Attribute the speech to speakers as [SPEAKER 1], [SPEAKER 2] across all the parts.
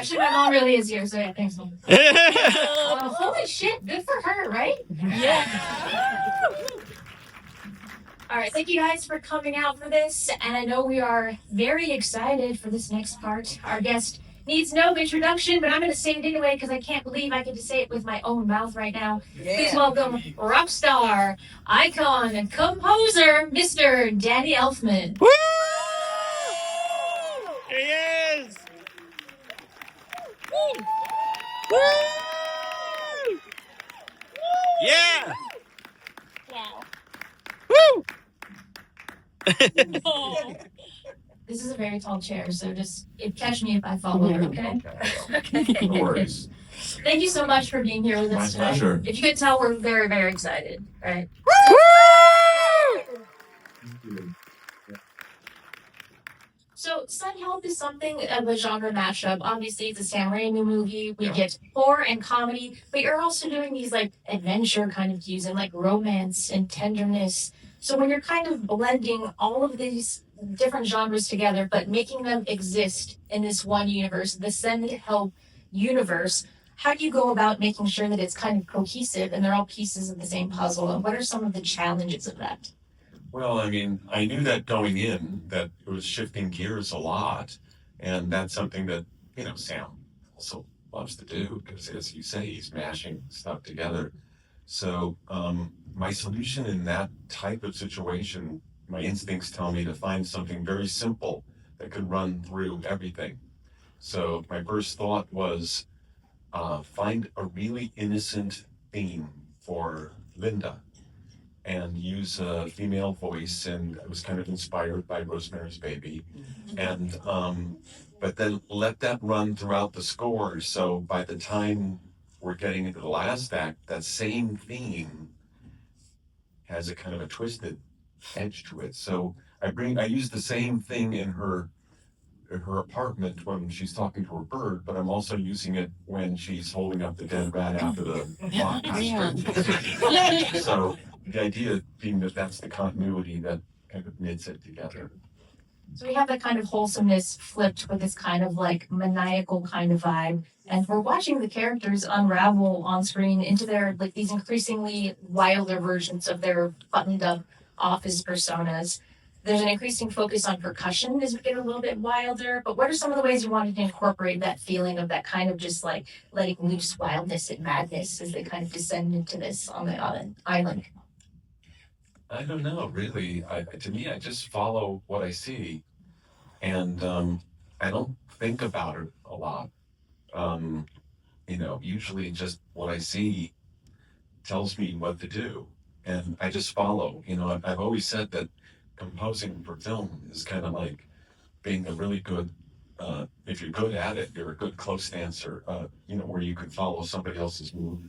[SPEAKER 1] Actually, my mom really is here, so yeah, thanks, Mom. Holy shit, good for her, right?
[SPEAKER 2] Yeah.
[SPEAKER 1] All right, thank you guys for coming out for this, and I know we are very excited for this next part. Our guest needs no introduction, but I'm going to say it anyway because I can't believe I get to say it with my own mouth right now. Please welcome rock star, icon, and composer, Mr. Danny Elfman.
[SPEAKER 2] Woo! Here he is. Woo! Woo! Yeah.
[SPEAKER 3] Wow.
[SPEAKER 2] Woo!
[SPEAKER 1] This is a very tall chair, so just catch me if I fall over, okay?
[SPEAKER 4] Okay. No worries.
[SPEAKER 1] Thank you so much for being here with us
[SPEAKER 4] My
[SPEAKER 1] today.
[SPEAKER 4] pleasure.
[SPEAKER 1] If you could tell, we're very, very excited, right?
[SPEAKER 2] Woo!
[SPEAKER 1] So, Sun Health is something of a genre mashup. Obviously, it's a Sam Raimi movie. We get horror and comedy, but you're also doing these like adventure kind of cues and like romance and tenderness. So, when you're kind of blending all of these different genres together, but making them exist in this one universe, the Sun Health universe, how do you go about making sure that it's kind of cohesive and they're all pieces of the same puzzle? And what are some of the challenges of that?
[SPEAKER 4] Well, I mean, I knew that going in, that it was shifting gears a lot. And that's something that, Sam also loves to do because, as you say, he's mashing stuff together. So my solution in that type of situation, my instincts tell me to find something very simple that could run through everything. So my first thought was find a really innocent theme for Linda and use a female voice, and I was kind of inspired by Rosemary's Baby, and but then let that run throughout the score. So by the time we're getting into the last act, that same theme has a kind of a twisted edge to it. So I use the same thing in her apartment when she's talking to her bird, but I'm also using it when she's holding up the dead rat after the blockbuster. So the idea being that that's the continuity that kind of knits it together.
[SPEAKER 1] So we have that kind of wholesomeness flipped with this kind of like maniacal kind of vibe. And we're watching the characters unravel on screen into their like these increasingly wilder versions of their buttoned up office personas. There's an increasing focus on percussion as we get a little bit wilder. But what are some of the ways you wanted to incorporate that feeling of that kind of just like letting loose wildness and madness as they kind of descend into this on the island?
[SPEAKER 4] I don't know, really. To me, I just follow what I see, and I don't think about it a lot. Usually just what I see tells me what to do, and I just follow. I've always said that composing for film is kind of like being a really good, if you're good at it, you're a good close dancer, where you can follow somebody else's move.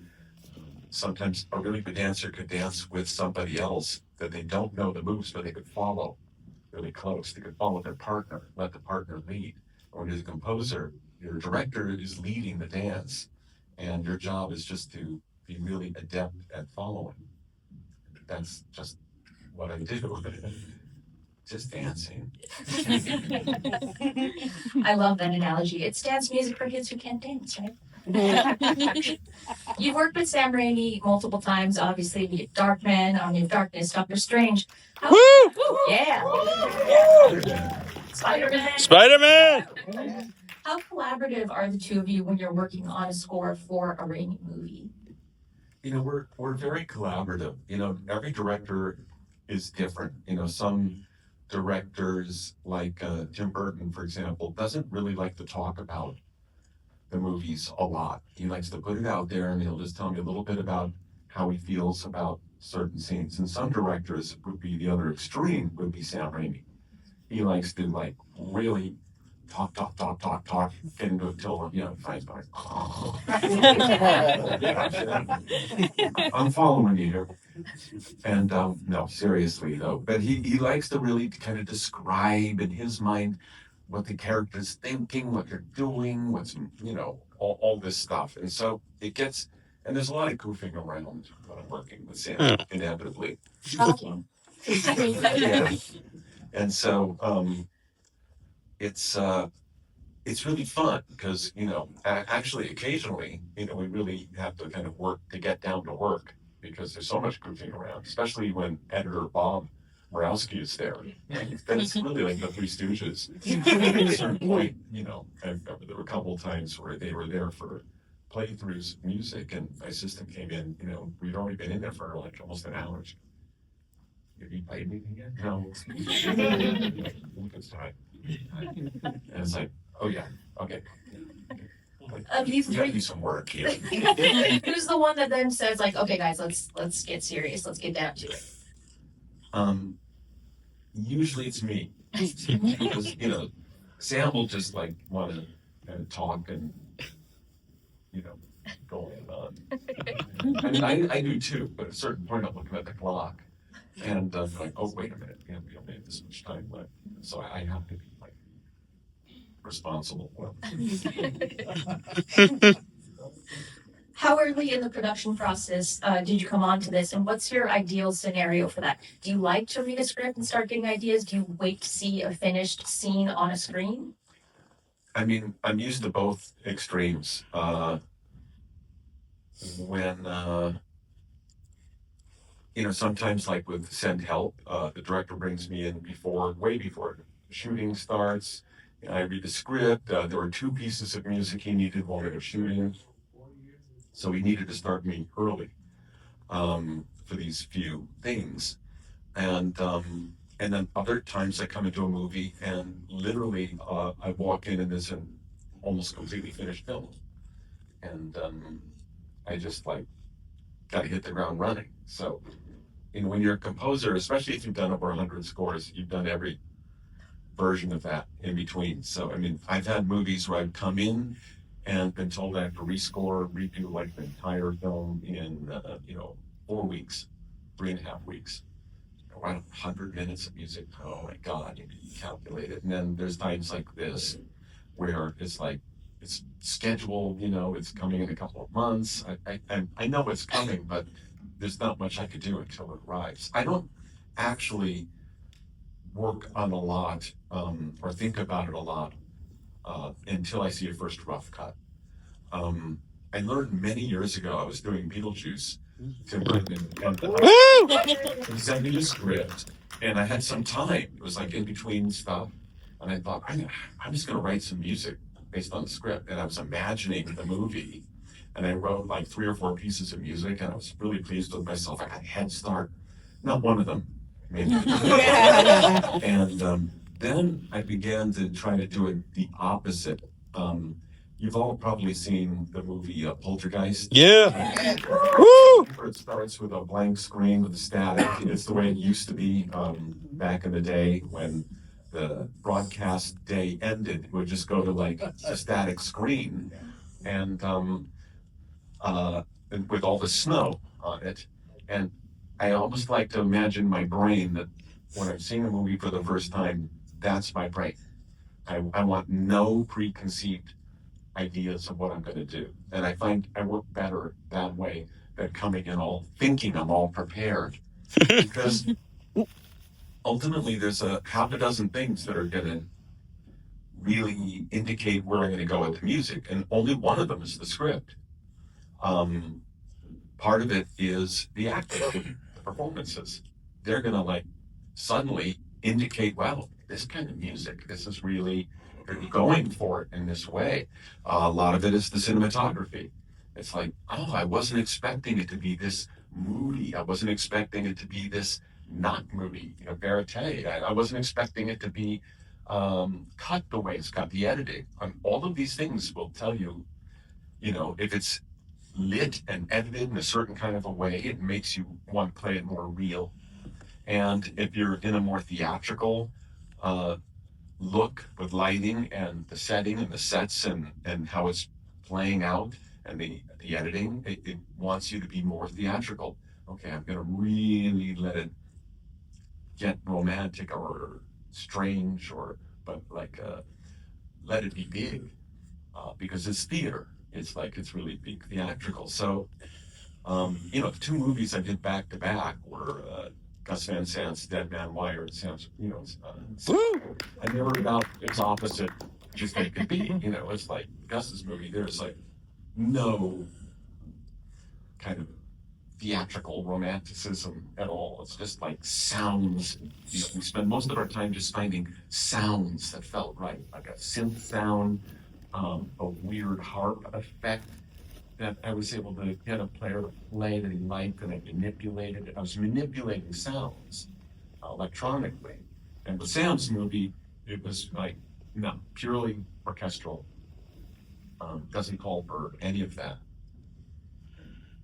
[SPEAKER 4] Sometimes a really good dancer could dance with somebody else that they don't know the moves, but they could follow really close. They could follow their partner, let the partner lead. Or when you're the composer, your director is leading the dance, and your job is just to be really adept at following. That's just what I do. Just dancing.
[SPEAKER 1] I love that analogy. It's dance music for kids who can't dance, right? You've worked with Sam Raimi multiple times, obviously. We have Darkman, Army of Darkness, Doctor Strange.
[SPEAKER 2] Woo!
[SPEAKER 1] Yeah. Spider-Man.
[SPEAKER 2] Spider-Man.
[SPEAKER 1] How collaborative are the two of you when you're working on a score for a Raimi movie?
[SPEAKER 4] We're very collaborative. Every director is different. Some directors, like Tim Burton, for example, doesn't really like to talk about the movies a lot. He likes to put it out there, and he'll just tell me a little bit about how he feels about certain scenes. And some directors would be the other extreme, would be Sam Raimi. He likes to really talk, get into it till finds by. I'm following you here. And no, seriously though. But he likes to really kind of describe in his mind what the character's thinking, what they're doing, what's all this stuff. And so it gets, and there's a lot of goofing around when I'm working with Sam, inevitably.
[SPEAKER 1] Shocking.
[SPEAKER 4] Yeah. And so it's it's really fun because, actually occasionally, we really have to kind of work to get down to work because there's so much goofing around, especially when editor Bob Morawski is there. Then it's really like the Three Stooges. At a certain point, I remember there were a couple of times where they were there for playthroughs of music, and my assistant came in, we'd already been in there for like almost an hour. Have you played anything yet? No. It's time. And it's like, oh yeah, okay.
[SPEAKER 1] These
[SPEAKER 4] We gotta
[SPEAKER 1] three,
[SPEAKER 4] do some work here.
[SPEAKER 1] who's the one that then says like, okay, guys, let's get serious, let's get down to it?
[SPEAKER 4] Usually it's me because Sam will just like want to kind of talk and go on and on. I mean, I do too, but at a certain point I'm looking at the clock and I'm like, oh wait a minute, we only have this much time left, so I have to be like responsible. Well,
[SPEAKER 1] How early in the production process did you come on to this, and what's your ideal scenario for that? Do you like to read a script and start getting ideas? Do you wait to see a finished scene on a screen?
[SPEAKER 4] I mean, I'm used to both extremes. When sometimes like with Send Help, the director brings me in way before shooting starts. I read the script. There were 2 pieces of music he needed while they were shooting, so he needed to start me early for these few things. And then other times I come into a movie and literally I walk in and there's an almost completely finished film, and I just like got to hit the ground running. So when you're a composer, especially if you've done over 100 scores, you've done every version of that in between. So I mean, I've had movies where I've come in and been told I have to rescore, redo like the entire film in 4 weeks, 3.5 weeks. Around 100 minutes of music. Oh my God, you calculate it. And then there's times like this where it's like it's scheduled, it's coming in a couple of months. I know it's coming, but there's not much I could do until it arrives. I don't actually work on a lot or think about it a lot until I see a first rough cut. I learned many years ago, I was doing Beetlejuice. Tim Burton and sent me the script, and I had some time. It was like in between stuff, and I thought I'm just going to write some music based on the script. And I was imagining the movie, and I wrote like 3 or 4 pieces of music, and I was really pleased with myself. I got a head start. Not one of them, maybe. And then I began to try to do it the opposite. You've all probably seen the movie Poltergeist.
[SPEAKER 2] Yeah. Woo!
[SPEAKER 4] Where it starts with a blank screen with a static. It's the way it used to be back in the day when the broadcast day ended. It would just go to like a static screen, and with all the snow on it. And I almost like to imagine my brain that when I'm seeing a movie for the first time, that's my brain. I want no preconceived ideas of what I'm going to do. And I find I work better that way than coming in all thinking I'm all prepared. Because ultimately there's a half a dozen things that are going to really indicate where I'm going to go with the music. And only one of them is the script. Part of it is the acting, the performances. They're going to like suddenly indicate, wow, this kind of music, this is really going for it in this way. A lot of it is the cinematography. It's like, oh, I wasn't expecting it to be this moody. I wasn't expecting it to be this not moody, verite. I wasn't expecting it to be cut the way it's got, the editing. All of these things will tell you, if it's lit and edited in a certain kind of a way, it makes you want to play it more real. And if you're in a more theatrical look with lighting and the setting and the sets and how it's playing out and the editing, it wants you to be more theatrical. Okay, I'm going to really let it get romantic or strange, but let it be big because it's theater. It's really big theatrical. So, the 2 movies I did back to back were Gus Van Sant's Dead Man Wired. Sounds, and they were about its opposite just make it be. You know, it's like Gus's movie. There's like no kind of theatrical romanticism at all. It's just like sounds. You know, we spend most of our time just finding sounds that felt right, like a synth sound, a weird harp effect that I was able to get a player to play that he liked, and I manipulated it. I was manipulating sounds electronically. And with Sam's movie, it was like, no, purely orchestral. Doesn't call for any of that.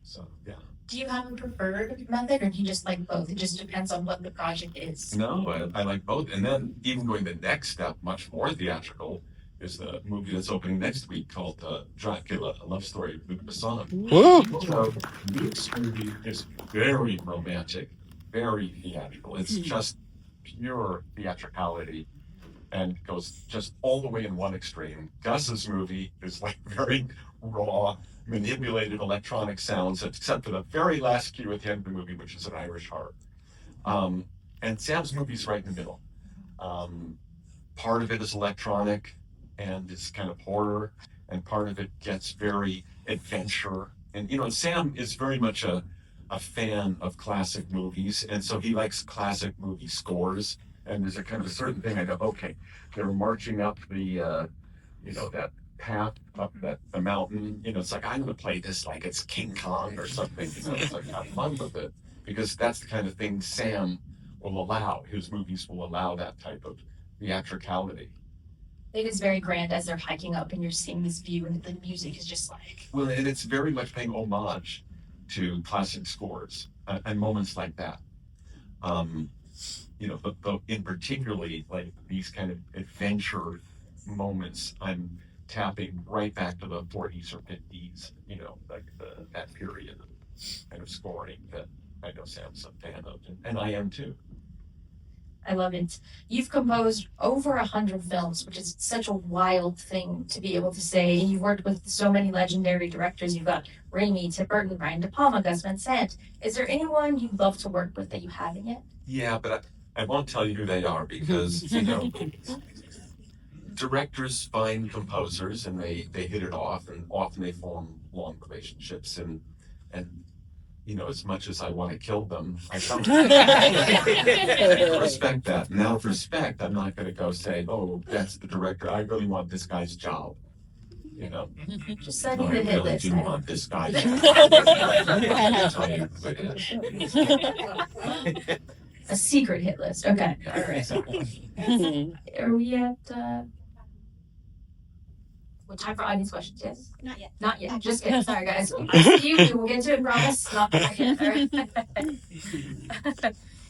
[SPEAKER 4] So, yeah.
[SPEAKER 1] Do you have a preferred method, or do you just like both? It just depends on what the project is.
[SPEAKER 4] No, I like both. And then even going the next step, much more theatrical, is the movie that's opening next week called Dracula, a love story of Luc Besson.
[SPEAKER 2] Woo!
[SPEAKER 4] So Luc's movie is very romantic, very theatrical. It's just pure theatricality and goes just all the way in one extreme. Gus's movie is like very raw, manipulated electronic sounds, except for the very last cue at the end of the movie, which is an Irish harp. And Sam's movie's right in the middle. Part of it is electronic and it's kind of horror, and part of it gets very adventure. And you know, Sam is very much a fan of classic movies, and so he likes classic movie scores. And there's a kind of a certain thing I go, okay, they're marching up the that path up the mountain. You know, it's like I'm gonna play this like it's King Kong or something. You know, it's like have fun with it because that's the kind of thing Sam will allow. His movies will allow that type of theatricality.
[SPEAKER 1] It is very grand as they're hiking up and you're seeing this view, and the music is just like.
[SPEAKER 4] Well, and it's very much paying homage to classic scores and moments like that. You know, but in particularly like these kind of adventure moments, I'm tapping right back to the 40s or 50s. You know, like that period of kind of scoring that I know Sam's a fan of, and I am too.
[SPEAKER 1] I love it. You've composed over 100 films, which is such a wild thing to be able to say. You've worked with so many legendary directors. You've got Raimi, Tim Burton, Brian De Palma, Gus Van Sant. Is there anyone you'd love to work with that you haven't yet?
[SPEAKER 4] Yeah, but I won't tell you who they are because, you know, directors find composers and they hit it off, and often they form long relationships, and you know, as much as I want to kill them, I don't respect that. And out of respect, I'm not going to go say, oh, that's the director. I really want this guy's job. You know,
[SPEAKER 1] Just send
[SPEAKER 4] no,
[SPEAKER 1] me
[SPEAKER 4] I
[SPEAKER 1] the hit
[SPEAKER 4] really
[SPEAKER 1] list.
[SPEAKER 4] do want this guy's job. I'll tell you who it is.
[SPEAKER 1] A secret hit list. Okay.
[SPEAKER 4] Yeah,
[SPEAKER 1] All right.
[SPEAKER 4] exactly.
[SPEAKER 1] Are we at what time for audience questions? Yes?
[SPEAKER 3] Not yet.
[SPEAKER 1] Not yet. Just kidding. Sorry, guys. I see you. We'll get to it. Promise. Not yet. All right.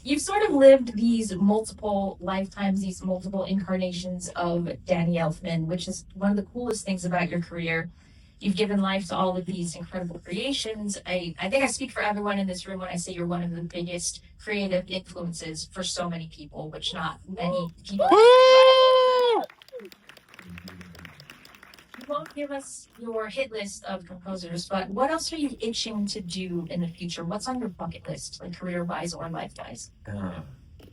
[SPEAKER 1] You've sort of lived these multiple lifetimes, these multiple incarnations of Danny Elfman, which is one of the coolest things about your career. You've given life to all of these incredible creations. I think I speak for everyone in this room when I say you're one of the biggest creative influences for so many people, which not many people.
[SPEAKER 2] Woo!
[SPEAKER 1] You won't give us your hit list of composers, but what else are you itching to do in the future? What's on your bucket list, like career-wise or life-wise?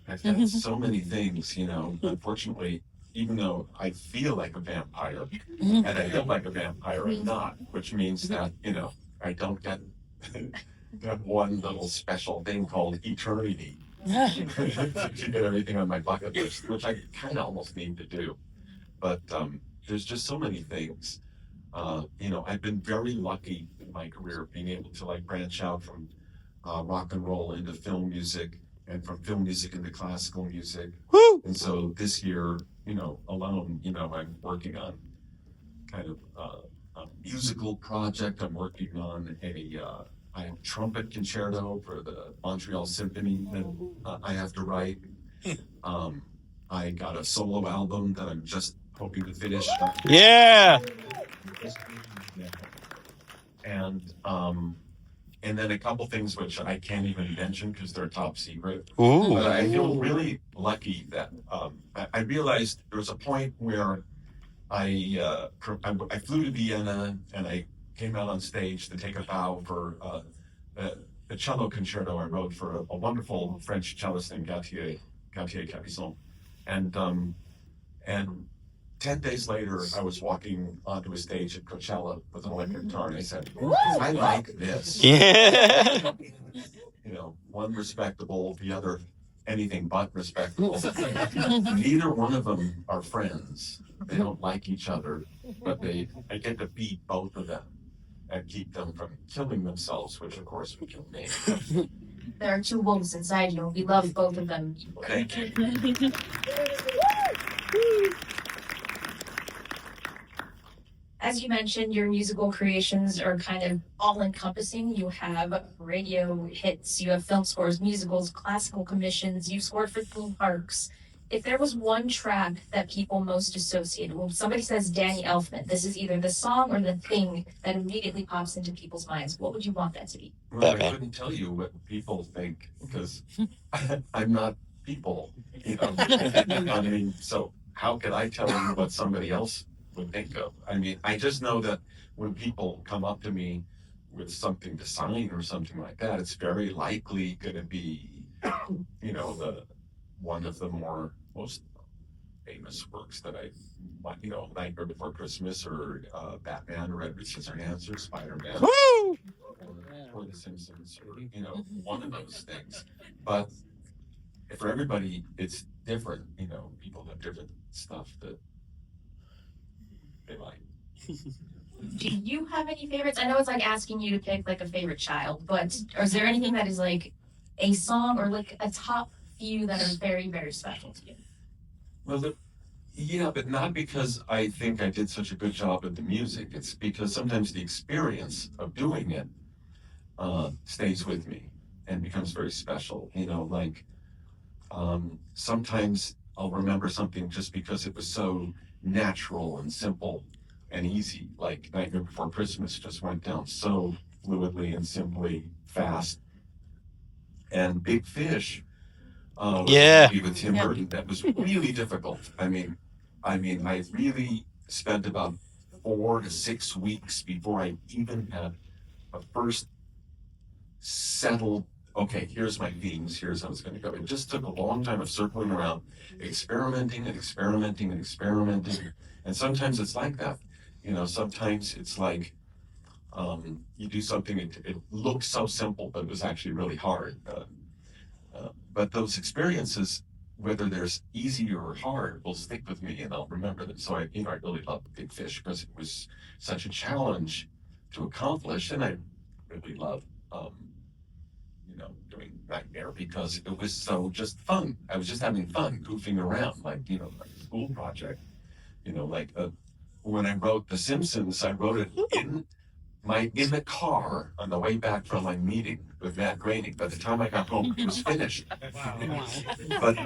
[SPEAKER 4] I've done so many things, you know. Unfortunately, even though I feel like a vampire, and I look like a vampire, I'm not, which means that, you know, I don't get that one little special thing called eternity to get everything on my bucket list, which I kind of almost need to do. But there's just so many things. You know, I've been very lucky in my career being able to like branch out from rock and roll into film music, and from film music into classical music.
[SPEAKER 2] Woo!
[SPEAKER 4] And so this year, you know, alone, you know, I'm working on kind of a musical project. I'm working on I have a trumpet concerto for the Montreal Symphony that I have to write. I got a solo album that I'm just hoping to finish.
[SPEAKER 2] Yeah.
[SPEAKER 4] And then a couple things which I can't even mention because they're top secret.
[SPEAKER 2] Ooh.
[SPEAKER 4] But I feel really lucky that I realized there was a point where I flew to Vienna and I came out on stage to take a bow for the cello concerto I wrote for a wonderful French cellist named Gautier Capuçon, and 10 days later, I was walking onto a stage at Coachella with an electric guitar, and I said, I like this.
[SPEAKER 2] Yeah.
[SPEAKER 4] One respectable, the other anything but respectable. Neither one of them are friends. They don't like each other, but I get to beat both of them and keep them from killing themselves, which of course would kill me.
[SPEAKER 1] There are two wolves inside you, and we love both of them.
[SPEAKER 4] Thank you.
[SPEAKER 1] As you mentioned, your musical creations are kind of all-encompassing. You have radio hits, you have film scores, musicals, classical commissions, you've scored for theme parks. If there was one track that people most associate, when somebody says Danny Elfman, this is either the song or the thing that immediately pops into people's minds. What would you want that to be?
[SPEAKER 4] Well, I couldn't tell you what people think because I'm not people, I mean, so how could I tell you what somebody else would think of? I mean, I just know that when people come up to me with something to sign or something like that, it's very likely going to be, the one of the most famous works that Nightmare Before Christmas or Batman or Edward Scissorhands or Spider-Man.
[SPEAKER 2] Woo!
[SPEAKER 4] Or The Simpsons or, one of those things. But for everybody, it's different. People have different stuff that they like.
[SPEAKER 1] Do you have any favorites? I know it's like asking you to pick like a favorite child, but is there anything that is like a song or like a top few that are very, very special to you?
[SPEAKER 4] Well, yeah, but not because I think I did such a good job at the music. It's because sometimes the experience of doing it stays with me and becomes very special. Sometimes I'll remember something just because it was so natural and simple and easy. Like Nightmare Before Christmas just went down so fluidly and simply fast. And Big Fish was a movie with Tim Burton that was really difficult. I mean, I really spent about 4 to 6 weeks before I even had a first settled, okay, here's my themes, here's how it's going to go. It just took a long time of circling around, experimenting and experimenting and experimenting. And sometimes it's like that. Sometimes it's like you do something, it looks so simple, but it was actually really hard. But those experiences, whether they're easy or hard, will stick with me and I'll remember them. So I really love Big Fish because it was such a challenge to accomplish. And I really love, doing Nightmare because it was so just fun. I was just having fun goofing around, like a school project. When I wrote The Simpsons, I wrote it in the car on the way back from my meeting with Matt Groening. By the time I got home, it was finished. But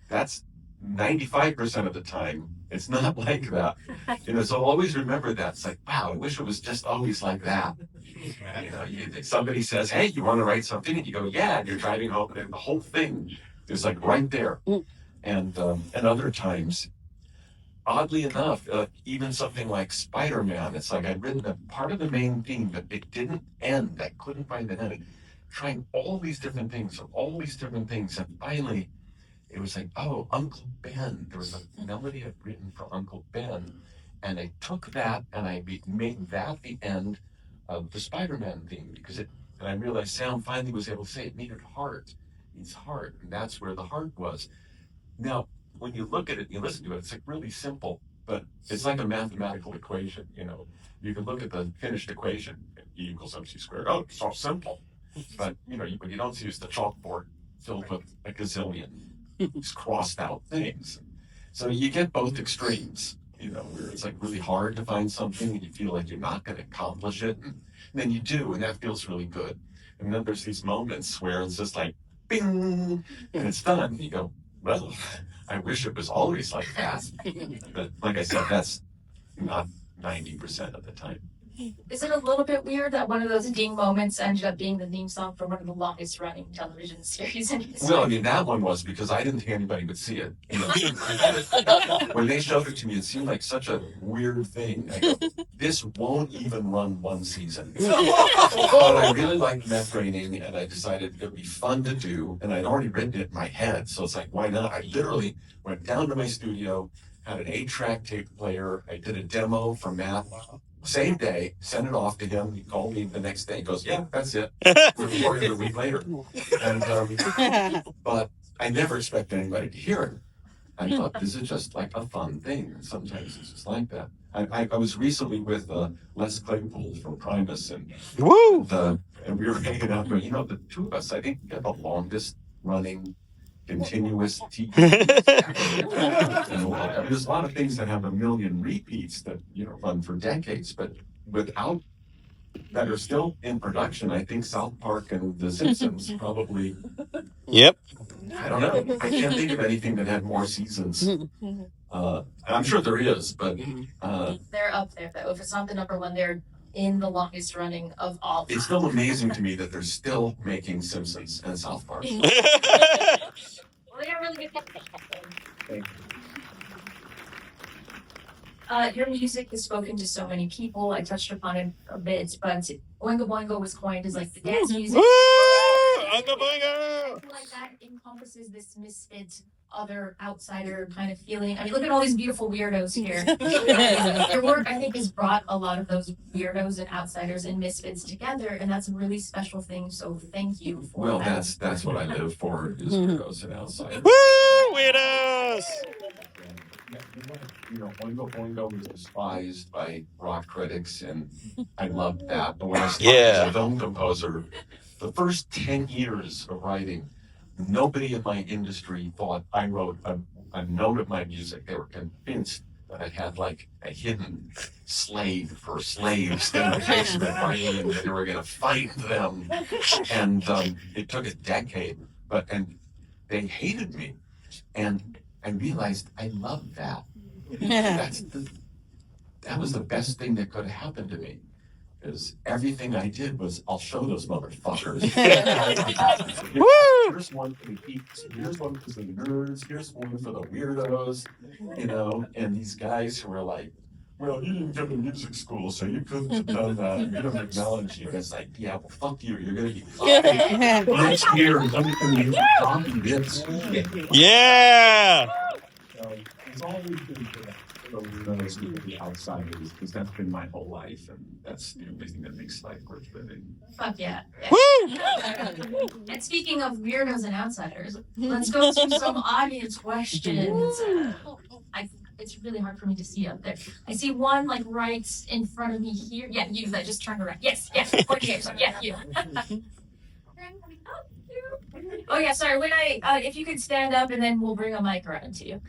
[SPEAKER 4] that's 95% of the time, it's not like that. So I'll always remember that. It's like, wow, I wish it was just always like that. Somebody says, hey, you want to write something? And you go, yeah, and you're driving home, and the whole thing is like right there. And other times, oddly enough, even something like Spider-Man, it's like I'd written a part of the main theme, but it didn't end. I couldn't find the ending. Trying all these different things, and finally, it was like, oh, Uncle Ben. There was a melody I'd written for Uncle Ben, and I took that and I made that the end of the Spider-Man theme and I realized Sam finally was able to say it needed heart. It needs heart, and that's where the heart was. Now, when you look at it, you listen to it, it's like really simple, but it's like a mathematical equation. You can look at the finished equation, E equals MC squared. Oh, it's all simple. But, what you don't see is the chalkboard filled with a gazillion these crossed out things. So you get both extremes, where it's like really hard to find something and you feel like you're not going to accomplish it. And then you do, and that feels really good. And then there's these moments where it's just like, bing, and it's done. And you go, well, I wish it was always like that. But like I said, that's not 90% of the time.
[SPEAKER 1] Is it a little bit weird that one of those ding moments ended up being the theme song for one of the longest running television series in history?
[SPEAKER 4] Well, I mean, that one was because I didn't think anybody would see it. You know, when they showed it to me, it seemed like such a weird thing. I go, this won't even run one season. But I really liked Meth Raining, and I decided it would be fun to do. And I'd already written it in my head, so it's like, why not? I literally went down to my studio, had an 8-track tape player. I did a demo for Matt. Same day, sent it off to him. He called me the next day. He goes, yeah, that's it. We recorded it a week later. And but I never expected anybody to hear it. I thought this is just like a fun thing. Sometimes it's just like that. I was recently with Les Claypool from Primus, and
[SPEAKER 2] Woo!
[SPEAKER 4] and we were hanging out. But the two of us, I think, got the longest running continuous TV. There's a lot of things that have a million repeats that run for decades, but without that are still in production. I think South Park and The Simpsons probably.
[SPEAKER 2] Yep.
[SPEAKER 4] I don't know. I can't think of anything that had more seasons. I'm sure there is, but
[SPEAKER 1] they're up there though. If it's not the number one, they're in the longest running of all.
[SPEAKER 4] It's still amazing to me that they're still making Simpsons and South Park.
[SPEAKER 1] Well, they got really good.
[SPEAKER 4] Thank
[SPEAKER 1] Your music has spoken to so many people. I touched upon it a bit, but Oingo Boingo was coined as like the dance music.
[SPEAKER 2] Woo! Unga bunga!
[SPEAKER 1] Like that encompasses this misfit, other outsider kind of feeling. I mean, look at all these beautiful weirdos here. Your work, I think, has brought a lot of those weirdos and outsiders and misfits together, and that's a really special thing. So thank you for
[SPEAKER 4] Well,
[SPEAKER 1] that.
[SPEAKER 4] that's what I live for, is weirdos and outsiders.
[SPEAKER 2] Woo! Weirdos!
[SPEAKER 4] Oingo Boingo was despised by rock critics, and I loved that. But when I started as a film composer, the first 10 years of writing, nobody in my industry thought I wrote a note of my music. They were convinced that I had like a hidden slave for slaves in the basement writing, and they were going to fight them. And it took a decade, and they hated me. And I realized I loved that. That was the best thing that could have happened to me. Because everything I did was, I'll show those motherfuckers. Here's one for the geeks, here's one for the nerds, here's one for the weirdos, and these guys who were like, well, you didn't go to music school, so you couldn't have done that. We don't acknowledge you. It's like, yeah, well, fuck you. You're going to be fired next year.
[SPEAKER 2] Yeah!
[SPEAKER 4] It's always been the weirdos and the outsiders, because that's been my whole life, and that's the only thing that makes life worth living.
[SPEAKER 1] Fuck yeah.
[SPEAKER 2] Woo!
[SPEAKER 1] And speaking of weirdos and outsiders, let's go to some audience questions. It's really hard for me to see up there. I see one like right in front of me here. Yeah, you that just turned around. Yes, point here. So yeah, you. Oh yeah, sorry. When if you could stand up and then we'll bring a mic around to you.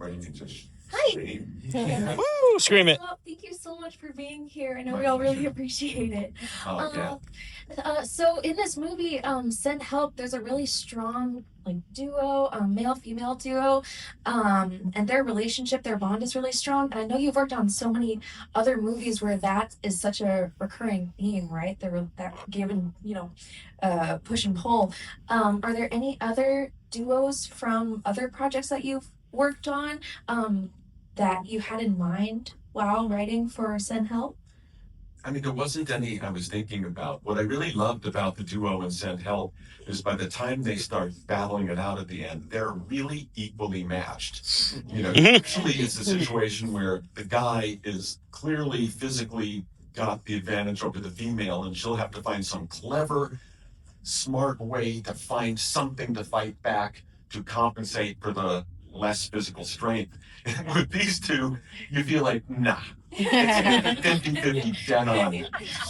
[SPEAKER 4] Or you can just
[SPEAKER 1] Hi.
[SPEAKER 4] scream.
[SPEAKER 2] Woo! Scream it.
[SPEAKER 5] Well, thank you so much for being here. I know we all really appreciate it.
[SPEAKER 4] Oh, yeah.
[SPEAKER 5] So in this movie, Send Help, there's a really strong duo, male-female duo, and their relationship, their bond is really strong. And I know you've worked on so many other movies where that is such a recurring theme, right? That given, push and pull. Are there any other duos from other projects that you've worked on that you had in mind while writing for Send Help?
[SPEAKER 4] I mean, there wasn't any I was thinking about. What I really loved about the duo and Send Help is by the time they start battling it out at the end, they're really equally matched. Usually it's a situation where the guy is clearly physically got the advantage over the female, and she'll have to find some clever, smart way to find something to fight back to compensate for the less physical strength. And with these two, you feel like, nah. It's 50-50 dead on.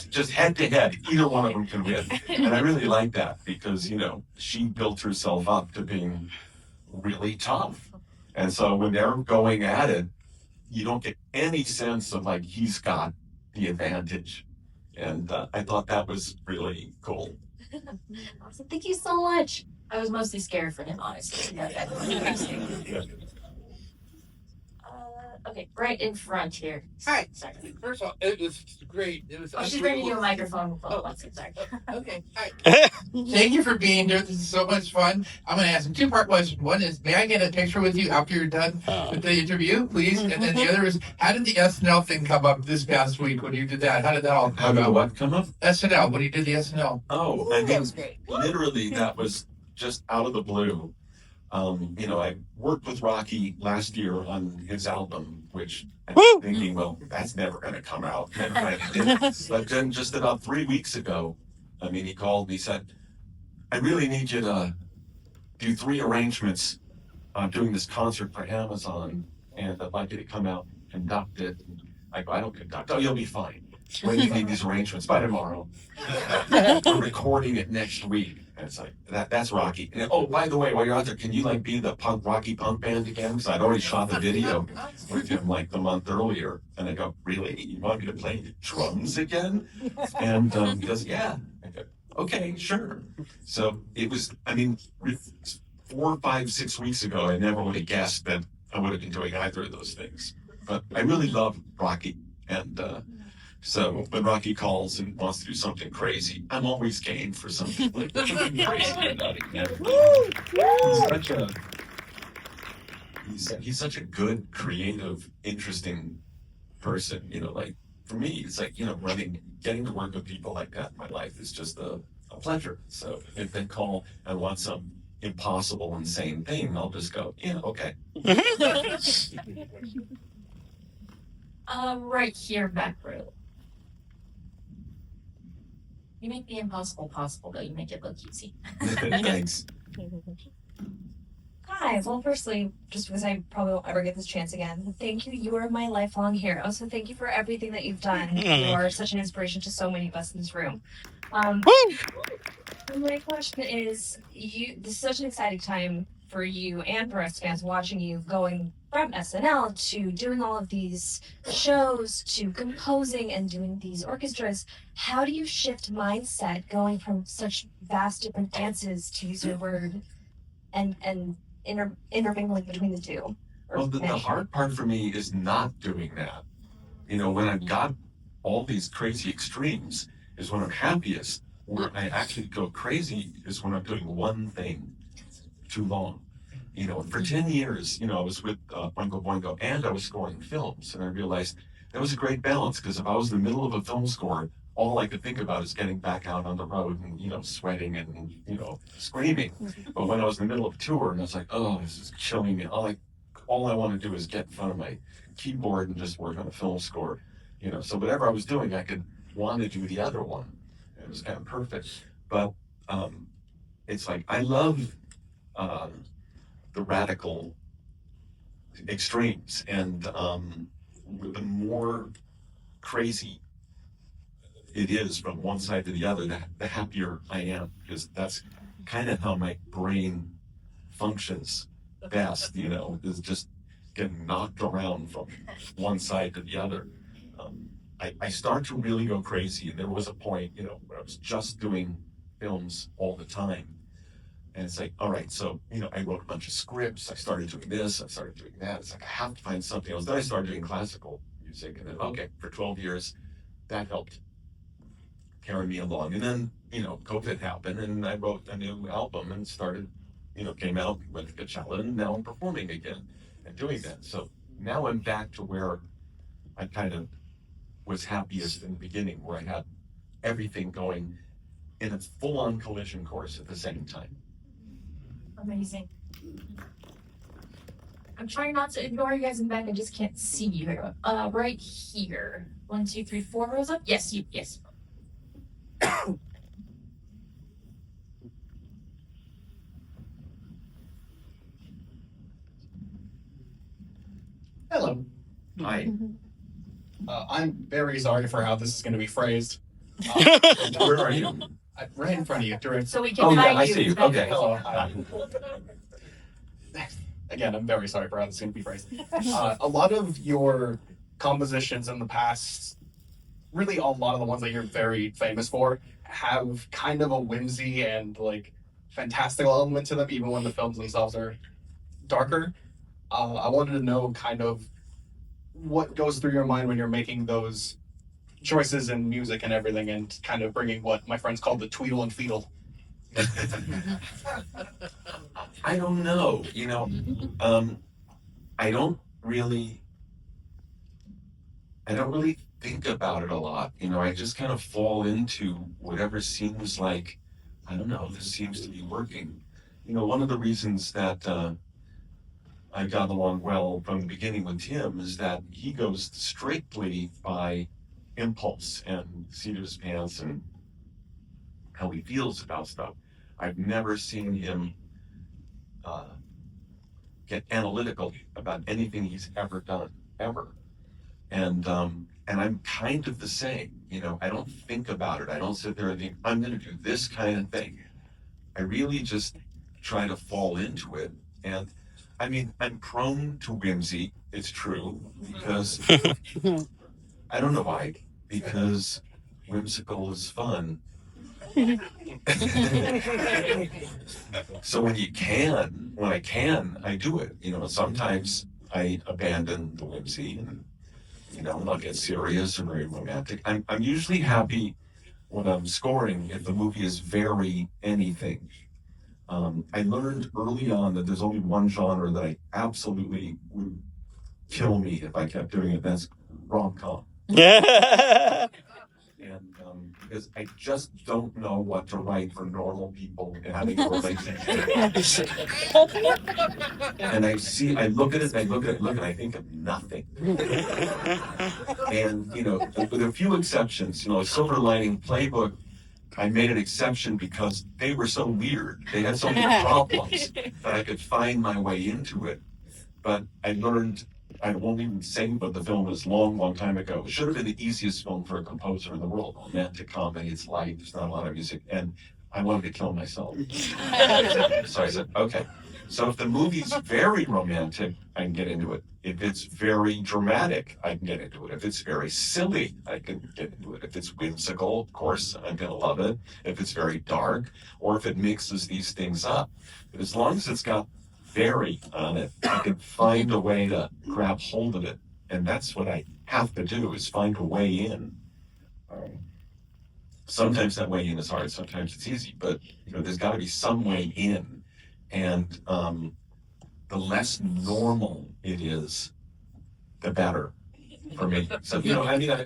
[SPEAKER 4] Just head to head, either one of them can win. And I really like that because, she built herself up to being really tough. And so when they're going at it, you don't get any sense of like he's got the advantage. And I thought that was really cool.
[SPEAKER 5] Awesome. Thank you so much.
[SPEAKER 1] I was mostly scared for him, honestly. Okay, right in front here.
[SPEAKER 6] Hi.
[SPEAKER 1] Sorry.
[SPEAKER 6] First of all, it was great. It was
[SPEAKER 1] She's bringing you a
[SPEAKER 6] unbelievable.
[SPEAKER 1] microphone.
[SPEAKER 6] Oh.
[SPEAKER 1] One second, sorry.
[SPEAKER 6] Okay. Hi. Thank you for being here. This is so much fun. I'm going to ask a two-part question. One is, may I get a picture with you after you're done with the interview, please? And then the other is, how did the SNL thing come up this past week when you did that? How did that all
[SPEAKER 4] How
[SPEAKER 6] come
[SPEAKER 4] did
[SPEAKER 6] up?
[SPEAKER 4] what come up?
[SPEAKER 6] SNL, when you did the SNL.
[SPEAKER 4] Oh, I
[SPEAKER 1] That
[SPEAKER 4] mean,
[SPEAKER 1] was great.
[SPEAKER 4] literally, that was just out of the blue. I worked with Rocky last year on his album, which I'm
[SPEAKER 2] Woo!
[SPEAKER 4] thinking, well, that's never going to come out. But then just about 3 weeks ago, he called and he said, I really need you to do 3 arrangements. I'm doing this concert for Amazon, and I'd like you to come out and conduct it. I go, I don't conduct. Oh, you'll be fine. When do you need these arrangements? By tomorrow. We're recording it next week. And it's like, that's Rocky. And, oh, by the way, while you're out there, can you be the Rocky punk band again? Because I'd already shot the video with him the month earlier. And I go, really? You want me to play the drums again? And he goes, yeah. I go, okay, sure. So it was, 4, 5, 6 weeks ago, I never would have guessed that I would have been doing either of those things. But I really love Rocky. And so when Rocky calls and wants to do something crazy, I'm always game for something like crazy and nutty. He's such a good, creative, interesting person. For me, it's like, getting to work with people like that in my life is just a pleasure. So if they call and want some impossible, insane thing, I'll just go, okay.
[SPEAKER 1] Right here, back row. You make the impossible possible, though. You make it look easy.
[SPEAKER 4] Thanks.
[SPEAKER 5] Hi. Well, firstly, just because I probably won't ever get this chance again, thank you. You are my lifelong hero. So thank you for everything that you've done. You are such an inspiration to so many of us in this room. My question is, this is such an exciting time for you and for us fans watching you going from SNL to doing all of these shows to composing and doing these orchestras. How do you shift mindset going from such vast different dances, to use your word, and intermingling between the two?
[SPEAKER 4] Well, the hard part for me is not doing that. When I've got all these crazy extremes is when I'm happiest. Where I actually go crazy is when I'm doing one thing too long. For 10 years, I was with Boingo Boingo and I was scoring films. And I realized that was a great balance because if I was in the middle of a film score, all I could think about is getting back out on the road and, sweating and, screaming. But when I was in the middle of a tour and I was like, oh, this is killing me. All I want to do is get in front of my keyboard and just work on a film score. So whatever I was doing, I could want to do the other one. It was kind of perfect. But it's like, I love the radical extremes. And the more crazy it is from one side to the other, the happier I am. Because that's kind of how my brain functions best, is just getting knocked around from one side to the other. I start to really go crazy, and there was a point, where I was just doing films all the time. And it's like, all right, so, I wrote a bunch of scripts, I started doing this, I started doing that. It's like, I have to find something else. Then I started doing classical music, and then, okay, for 12 years, that helped carry me along. And then, COVID happened, and I wrote a new album and started, came out, went to Coachella, and now I'm performing again and doing that. So now I'm back to where I kind of was happiest in the beginning, where I had everything going in a full-on collision course at the same time.
[SPEAKER 1] Amazing. I'm trying not to ignore you guys in the back. I just can't see you very well. Right here. 1, 2, 3, 4 rows up. Yes, yes.
[SPEAKER 7] Hello.
[SPEAKER 4] Hi.
[SPEAKER 7] I'm very sorry for how this is going to be phrased.
[SPEAKER 4] Where are you?
[SPEAKER 7] I'm right in front of you. Direct.
[SPEAKER 1] So we can
[SPEAKER 4] Oh, yeah,
[SPEAKER 1] find
[SPEAKER 4] I
[SPEAKER 1] you.
[SPEAKER 4] see you. Okay.
[SPEAKER 7] Hello. Hi. Again, I'm very sorry for how this is going to be phrased. A lot of your compositions in the past, really a lot of the ones that you're very famous for, have kind of a whimsy and fantastical element to them, even when the films themselves are darker. I wanted to know kind of what goes through your mind when you're making those choices in music and everything, and kind of bringing what my friends call the tweedle and feedle?
[SPEAKER 4] I don't know. I don't really think about it a lot. I just kind of fall into whatever seems like, I don't know, this seems to be working. One of the reasons that I got along well from the beginning with Tim is that he goes strictly by impulse and seat of his pants and how he feels about stuff. I've never seen him get analytical about anything he's ever done, ever. And I'm kind of the same. I don't think about it. I don't sit there and think, I'm going to do this kind of thing. I really just try to fall into it. And I mean, I'm prone to whimsy. It's true, because I don't know why, because whimsical is fun. So when I can, I do it. Sometimes I abandon the whimsy and I'll get serious or very romantic. I'm usually happy when I'm scoring if the movie is very anything. I learned early on that there's only one genre that I absolutely would kill me if I kept doing it. That's rom-com. And because I just don't know what to write for normal people and having a relationship. And I look at it, and I think of nothing. And, with a few exceptions, Silver Lining Playbook, I made an exception because they were so weird. They had so many problems that I could find my way into it. But I learned, I won't even say what the film was long time ago. It should have been the easiest film for a composer in the world. Romantic comedy, it's light, there's not a lot of music. And I wanted to kill myself. So I said, okay. So if the movie's very romantic, I can get into it. If it's very dramatic, I can get into it. If it's very silly, I can get into it. If it's whimsical, of course, I'm going to love it. If it's very dark, or if it mixes these things up. But as long as it's got very on it, I can find a way to grab hold of it. And that's what I have to do, is find a way in. Sometimes that way in is hard, sometimes it's easy, but there's got to be some way in. And the less normal it is, the better for me. So,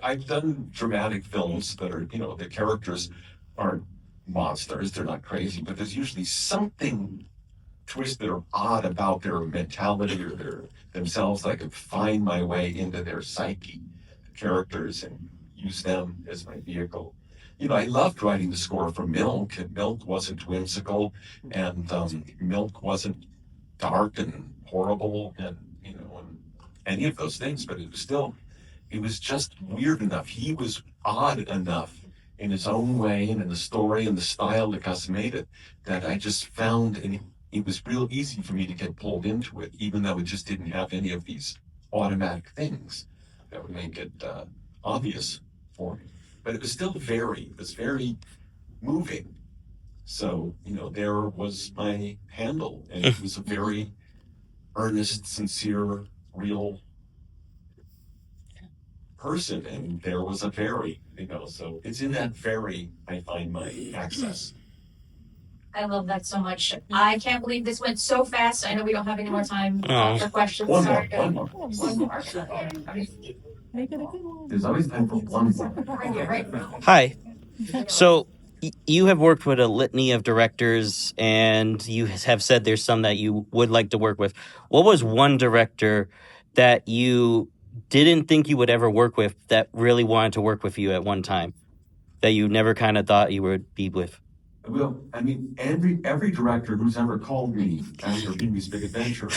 [SPEAKER 4] I've done dramatic films that are, the characters aren't monsters, they're not crazy, but there's usually something twisted or odd about their mentality or their themselves that I could find my way into their psyche, the characters, and use them as my vehicle. I loved writing the score for Milk, and Milk wasn't whimsical, and Milk wasn't dark and horrible, and and any of those things, but it was just weird enough. He was odd enough in his own way and in the story and the style that Gus made it, that I just found, and it was real easy for me to get pulled into it, even though it just didn't have any of these automatic things that would make it obvious for me. But it was still very moving. So, there was my handle, and it was a very earnest, sincere, real person, and there was a very, so it's in that very I find my access.
[SPEAKER 1] I love that so much. I can't believe this went so fast. I know we don't have any more time for questions.
[SPEAKER 4] One
[SPEAKER 1] Sorry.
[SPEAKER 4] more.
[SPEAKER 1] One more.
[SPEAKER 4] There's always time for one more.
[SPEAKER 1] Right.
[SPEAKER 8] Hi. So you have worked with a litany of directors, and you have said there's some that you would like to work with. What was one director that you didn't think you would ever work with that really wanted to work with you at one time, that you never kind of thought you would be with?
[SPEAKER 4] Well, I mean, every director who's ever called me after Pee-wee's Big Adventure,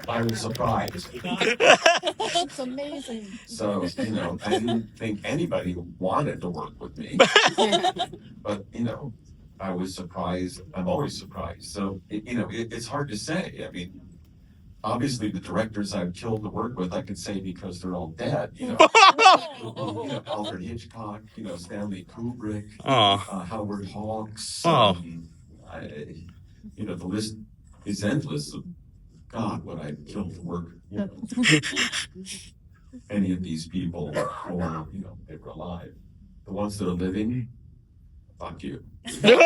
[SPEAKER 4] I was surprised.
[SPEAKER 3] That's amazing.
[SPEAKER 4] So, I didn't think anybody wanted to work with me. But, I was surprised. I'm always surprised. So, it's hard to say. I mean, obviously the directors I've killed to work with, I could say because they're all dead. Alfred Hitchcock, Stanley Kubrick, Howard Hawks. The list is endless of God, would I kill to work, any of these people, or, they were alive. The ones that are living, fuck you. You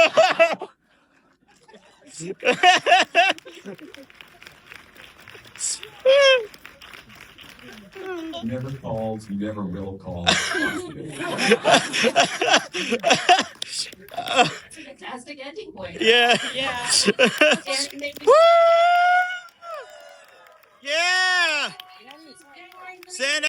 [SPEAKER 4] never called, you never will call. Fuck you.
[SPEAKER 1] It's a fantastic ending point.
[SPEAKER 2] Yeah.
[SPEAKER 3] Yeah.
[SPEAKER 1] And
[SPEAKER 2] Woo! Yeah. Santa.